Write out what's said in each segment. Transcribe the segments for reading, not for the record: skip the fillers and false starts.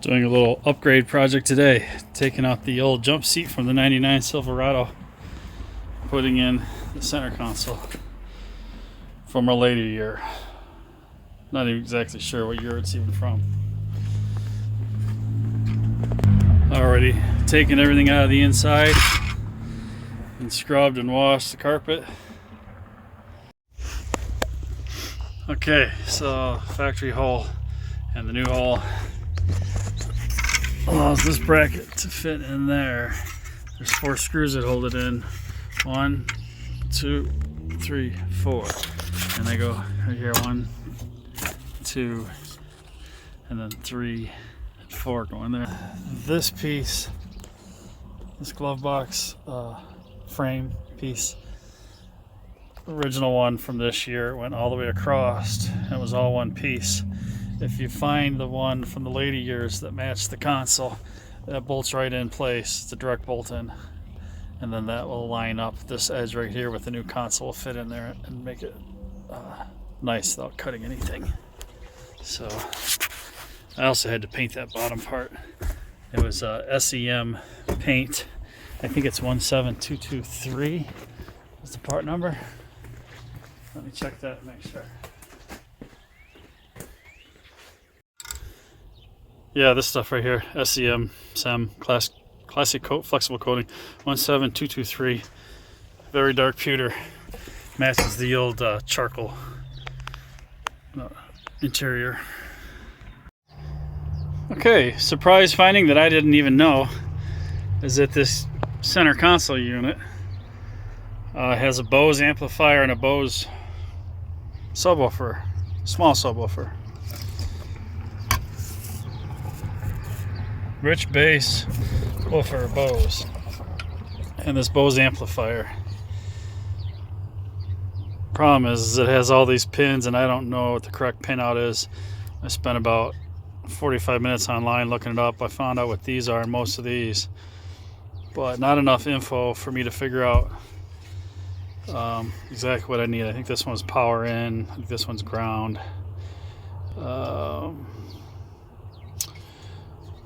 Doing a little upgrade project today, taking out the old jump seat from the 99 Silverado, putting in the center console from a later year. Not even exactly sure what year it's even from. Already taken everything out of the inside and scrubbed and washed the carpet. Okay, so factory hole and the new hole allows this bracket to fit in there. There's 4 screws that hold it in. 1, 2, 3, 4. And they go right here. 1, 2, and then 3 and 4 go in there. This piece, this glove box frame piece, original one from this year, went all the way across. It was all one piece. If you find the one from the later years that matched the console, that bolts right in place. It's a direct bolt in, and then that will line up this edge right here with the new console, will fit in there and make it nice without cutting anything. So I also had to paint that bottom part. It was SEM paint. I think it's 17223 is the part number. Let me check that and make sure. Yeah, this stuff right here, SEM classic coat, flexible coating, 17223. Very dark pewter, matches the old charcoal interior. Okay, surprise finding that I didn't even know is that this center console unit has a Bose amplifier and a Bose subwoofer, small subwoofer. Rich bass woofer Bose, and this Bose amplifier. Problem is it has all these pins and I don't know what the correct pin out is. I spent about 45 minutes online looking it up. I found out what these are, most of these, but not enough info for me to figure out exactly what I need. I think this one's power in, I think this one's ground.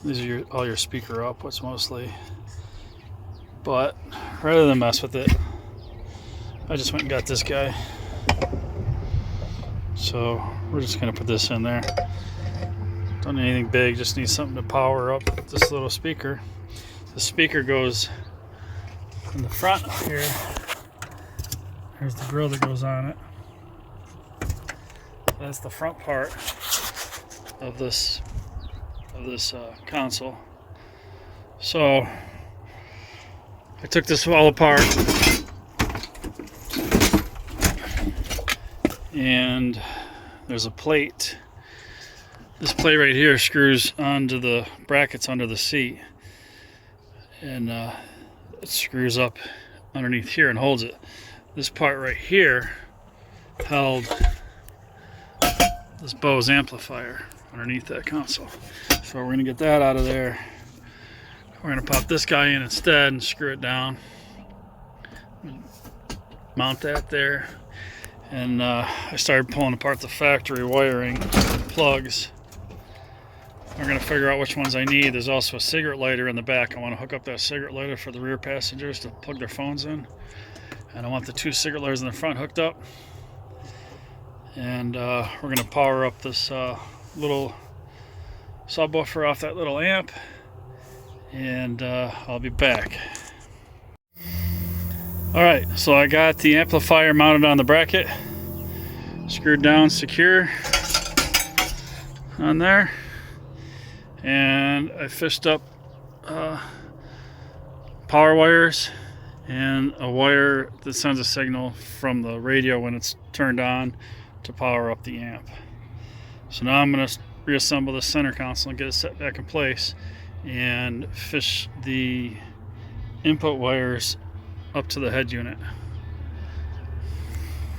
These are all your speaker outputs mostly, but rather than mess with it, I just went and got this guy. So we're just gonna put this in there. Don't need anything big, just need something to power up this little speaker. The speaker goes in the front here. Here's the grill that goes on it. That's the front part of this console. So I took this all apart and there's a plate. This plate right here screws onto the brackets under the seat, and it screws up underneath here and holds it. This part right here held this Bose amplifier underneath that console. So we're going to get that out of there. We're going to pop this guy in instead and screw it down. Mount that there. And I started pulling apart the factory wiring plugs. We're going to figure out which ones I need. There's also a cigarette lighter in the back. I want to hook up that cigarette lighter for the rear passengers to plug their phones in. And I want the 2 cigarette lighters in the front hooked up. And we're going to power up this little subwoofer off that little amp, and I'll be back. Alright, so I got the amplifier mounted on the bracket, screwed down secure on there, and I fished up power wires and a wire that sends a signal from the radio when it's turned on to power up the amp. So now I'm going to reassemble the center console and get it set back in place and fish the input wires up to the head unit.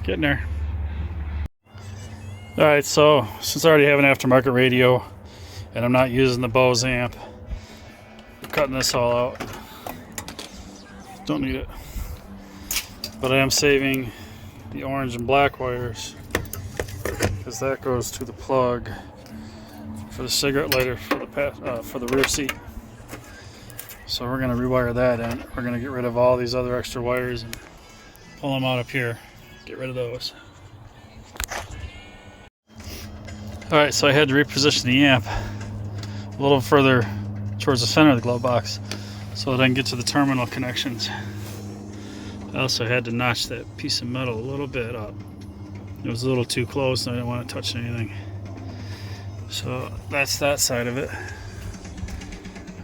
Getting there. Alright, so since I already have an aftermarket radio and I'm not using the Bose amp, I'm cutting this all out. Don't need it. But I am saving the orange and black wires because that goes to the plug for the cigarette lighter for the for the rear seat. So we're going to rewire that in. We're going to get rid of all these other extra wires and pull them out up here. Get rid of those. Alright, so I had to reposition the amp a little further towards the center of the glove box so that I can get to the terminal connections. I also had to notch that piece of metal a little bit up. It was a little too close and I didn't want to touch anything. So that's that side of it.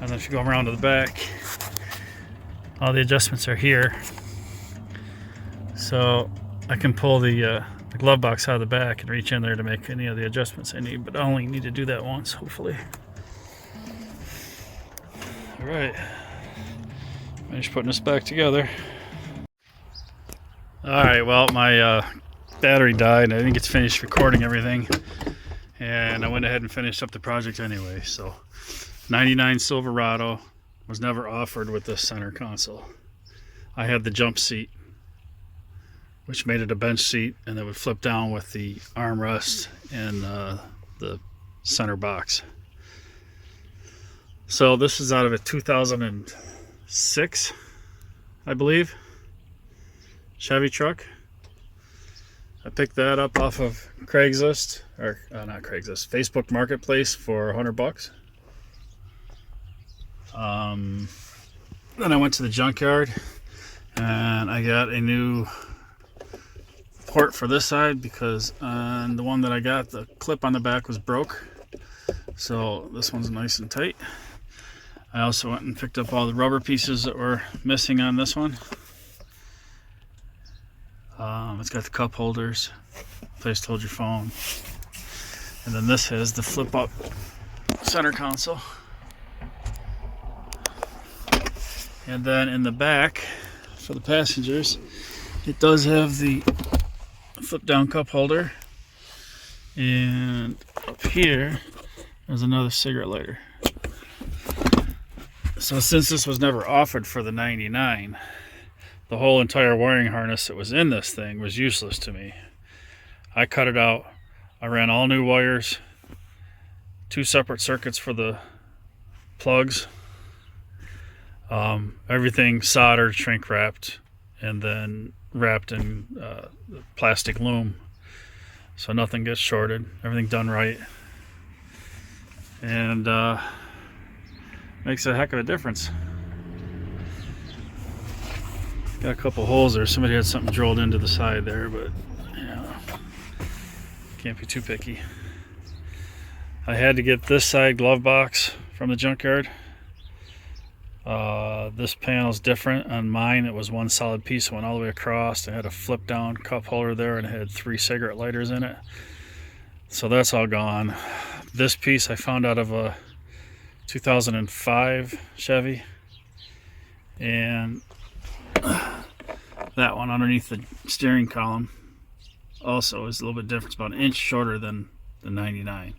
And then if you go around to the back, all the adjustments are here. So I can pull the glove box out of the back and reach in there to make any of the adjustments I need, but I only need to do that once, hopefully. All right, finish putting this back together. All right, well, my battery died and I didn't get to finish recording everything, and I went ahead and finished up the project anyway. So 99 Silverado was never offered with this center console. I had the jump seat, which made it a bench seat, and it would flip down with the armrest and the center box. So this is out of a 2006, I believe, Chevy truck. I picked that up off of Craigslist, or not Craigslist, Facebook Marketplace for $100. Then I went to the junkyard and I got a new port for this side because the one that I got, the clip on the back was broke. So this one's nice and tight. I also went and picked up all the rubber pieces that were missing on this one. It's got the cup holders, place to hold your phone. And then this has the flip up center console. And then in the back for the passengers, it does have the flip down cup holder. And up here, there's another cigarette lighter. So since this was never offered for the 99, the whole entire wiring harness that was in this thing was useless to me. I cut it out. I ran all new wires, 2 separate circuits for the plugs, everything soldered, shrink wrapped, and then wrapped in plastic loom so nothing gets shorted. Everything done right, and makes a heck of a difference. Got a couple holes there. Somebody had something drilled into the side there, but yeah, can't be too picky. I had to get this side glove box from the junkyard. This panel's different. On mine it was one solid piece, went all the way across. It had a flip down cup holder there and it had 3 cigarette lighters in it. So that's all gone. This piece I found out of a 2005 Chevy, and that one underneath the steering column also is a little bit different. It's about an inch shorter than the 99.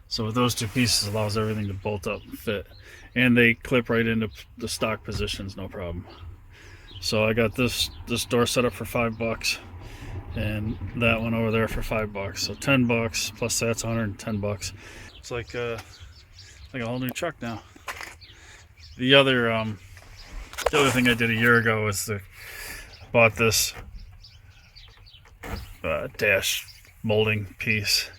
So with those 2 pieces, allows everything to bolt up and fit, and they clip right into the stock positions, no problem. So I got this door set up for $5, and that one over there for $5. So $10 plus that's $110. It's like a whole new truck now. The other thing I did a year ago was I bought this dash molding piece,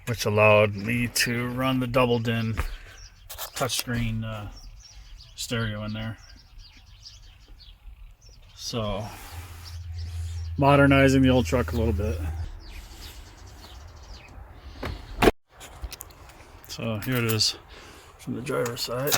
which allowed me to run the double din touchscreen stereo in there. So modernizing the old truck a little bit. So here it is from the driver's side.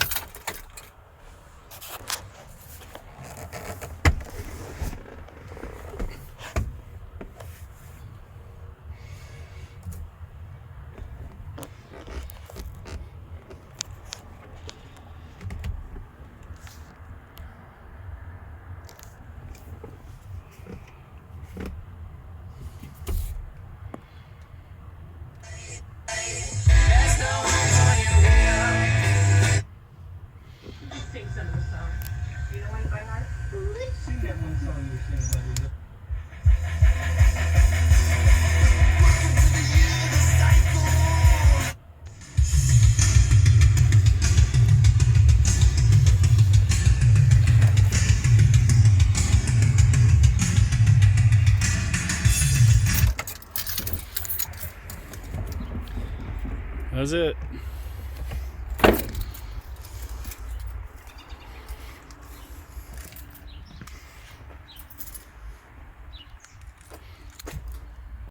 That's it.